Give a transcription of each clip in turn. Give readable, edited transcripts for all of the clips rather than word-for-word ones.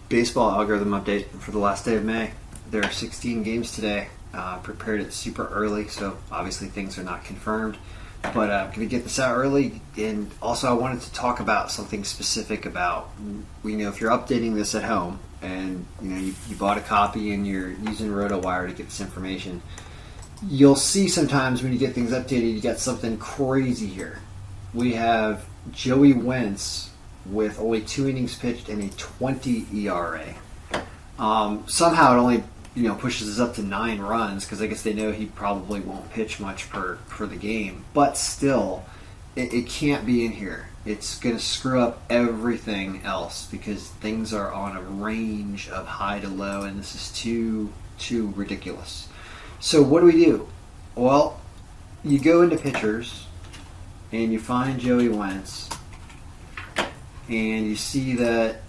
Baseball algorithm update for the last day of May. There are 16 games today. Prepared it super early, so obviously things are not confirmed. But I'm going to get this out early, and also I wanted to talk about something specific about, if you're updating this at home, and you bought a copy and you're using RotoWire to get this information, you'll see sometimes when you get things updated, you get something crazy here. We have Joey Wentz with only 2 innings pitched and a 20 ERA. Somehow it only pushes us up to 9 runs because I guess they know he probably won't pitch much for the game. But still, it can't be in here. It's going to screw up everything else because things are on a range of high to low, and this is too ridiculous. So what do? Well, you go into pitchers and you find Joey Wentz, and you see that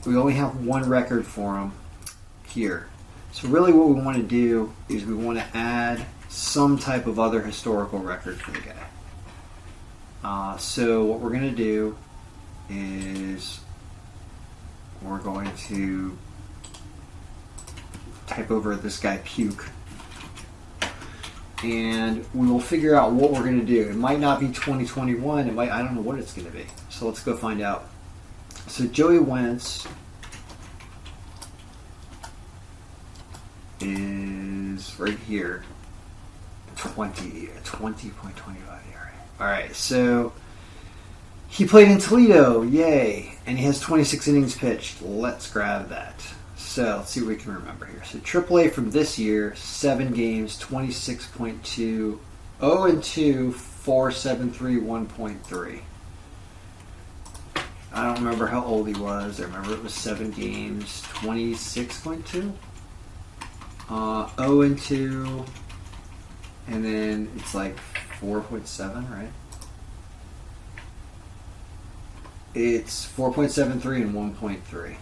we only have one record for him here. So really what we want to do is we want to add some type of other historical record for the guy. So what we're going to do is we're going to type over this guy Puke, and we will figure out what we're going to do. It might not be 2021. I don't know what it's going to be. So let's go find out. So Joey Wentz is right here, 20.25 ERA. All right, so he played in Toledo, yay, and he has 26 innings pitched. Let's grab that. So let's see what we can remember here. So AAA from this year, 7 games, 26.2, 0-2, 4.73, 1.3. I don't remember how old he was. I remember it was 7 games, 26.2. 0-2, and then it's like 4.7, right? It's 4.73 and 1.3.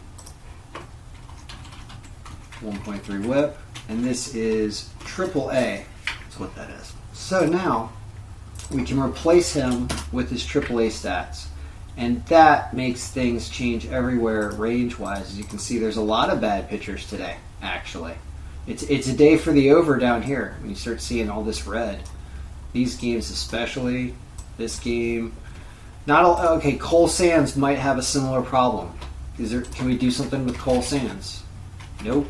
1.3 whip, and this is AAA. That's what that is. So now we can replace him with his AAA stats, and that makes things change everywhere range-wise. As you can see, there's a lot of bad pitchers today, actually. It's a day for the over down here when you start seeing all this red. These games especially, this game. Cole Sands might have a similar problem. Can we do something with Cole Sands? Nope.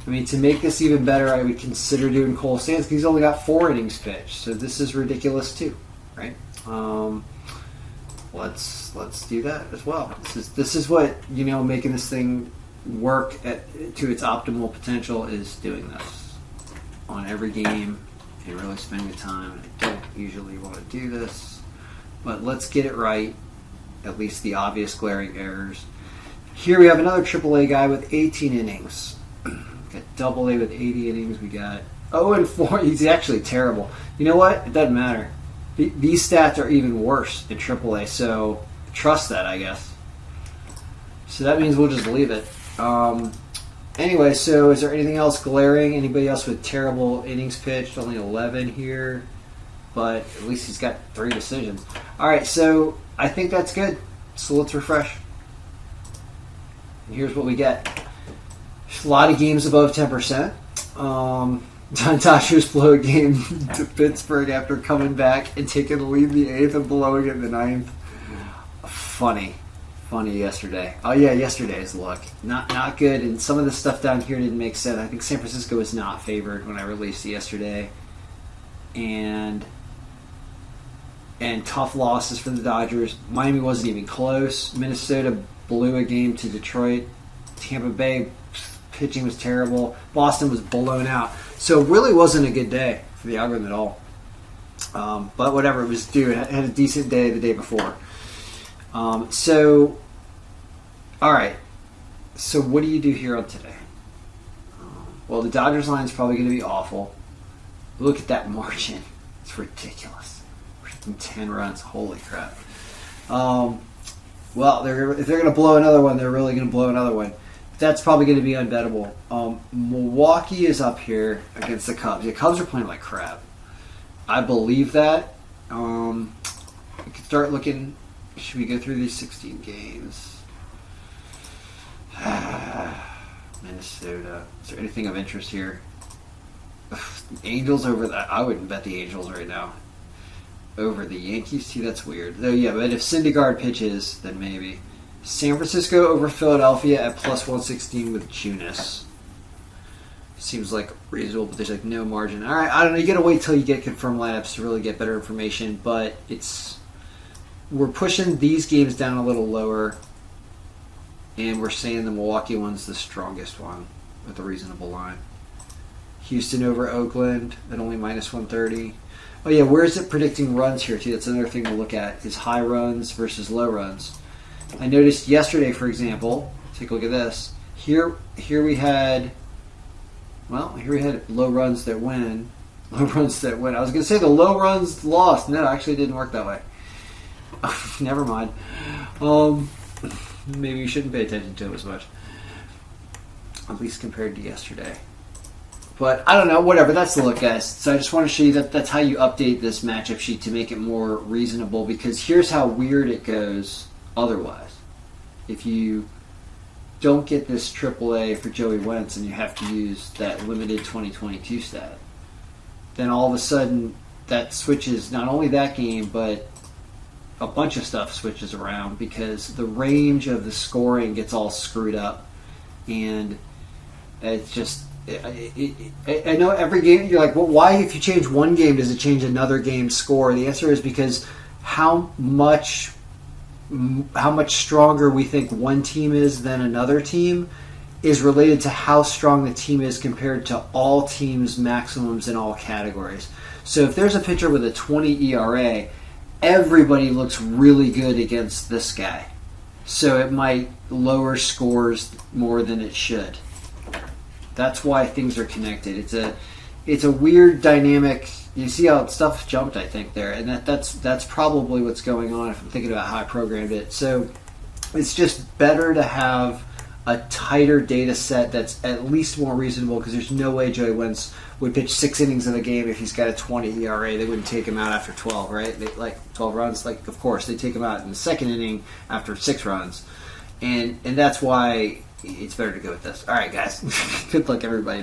To make this even better, I would consider doing Cole Sands because he's only got 4 innings pitched. So this is ridiculous too, right? Let's do that as well. This is what making this thing work to its optimal potential is doing this on every game and really spending the time. I don't usually want to do this, but let's get it right, at least the obvious glaring errors. Here we have another AAA guy with 18 innings. Got AA with 80 innings. We got 0-4. He's actually terrible. You know what? It doesn't matter. These stats are even worse in AAA, so trust that, I guess. So that means we'll just leave it. Anyway, so is there anything else glaring? Anybody else with terrible innings pitched? Only 11 here, but at least he's got 3 decisions. All right, so I think that's good. So let's refresh. And here's what we get. A lot of games above 10%. Dodgers blow a game to Pittsburgh after coming back and taking the lead in the 8th and blowing it in the 9th. Funny yesterday. Oh yeah, yesterday's look. Not good, and some of the stuff down here didn't make sense. I think San Francisco was not favored when I released it yesterday. And tough losses for the Dodgers. Miami wasn't even close. Minnesota blew a game to Detroit. Tampa Bay pitching was terrible. Boston was blown out. So it really wasn't a good day for the algorithm at all. But whatever, it was due. It had a decent day the day before. All right. So what do you do here on today? Well, the Dodgers line is probably going to be awful. Look at that margin. It's ridiculous. 10 runs. Holy crap. Well, if they're going to blow another one, they're really going to blow another one. That's probably going to be unbettable. Milwaukee is up here against the Cubs. The Cubs are playing like crap. I believe that. We could start looking. Should we go through these 16 games? Minnesota. Is there anything of interest here? Angels over that. I wouldn't bet the Angels right now. Over the Yankees, too, that's weird. Though, yeah, but if Syndergaard pitches, then maybe. San Francisco over Philadelphia at plus 116 with Junis. Seems like reasonable, but there's like no margin. All right, I don't know. You got to wait till you get confirmed lineups to really get better information, but we're pushing these games down a little lower, and we're saying the Milwaukee one's the strongest one with a reasonable line. Houston over Oakland at only minus 130. Oh yeah, where is it predicting runs here too? That's another thing to look at, is high runs versus low runs. I noticed yesterday, for example, take a look at this. Here we had low runs that win. Low runs that win. I was going to say the low runs lost. No, actually it didn't work that way. Never mind. Maybe you shouldn't pay attention to it as much. At least compared to yesterday. But I don't know, whatever. That's the look, guys. So I just want to show you that that's how you update this matchup sheet to make it more reasonable, because here's how weird it goes otherwise. If you don't get this AAA for Joey Wentz and you have to use that limited 2022 stat, then all of a sudden that switches not only that game, but a bunch of stuff switches around, because the range of the scoring gets all screwed up. And it's just... I know every game you're like, well, why if you change one game does it change another game's score? The answer is because how much stronger we think one team is than another team is related to how strong the team is compared to all teams' maximums in all categories. So if there's a pitcher with a 20 ERA, everybody looks really good against this guy. So it might lower scores more than it should. That's why things are connected. It's a weird dynamic. You see how stuff jumped, I think, there, and that's probably what's going on if I'm thinking about how I programmed it. So it's just better to have a tighter data set that's at least more reasonable, because there's no way Joey Wentz would pitch 6 innings in a game if he's got a 20 ERA. They wouldn't take him out after 12, right? Like 12 runs. Like, of course, they take him out in the second inning after 6 runs, and that's why it's better to go with this. All right, guys. Good luck, everybody.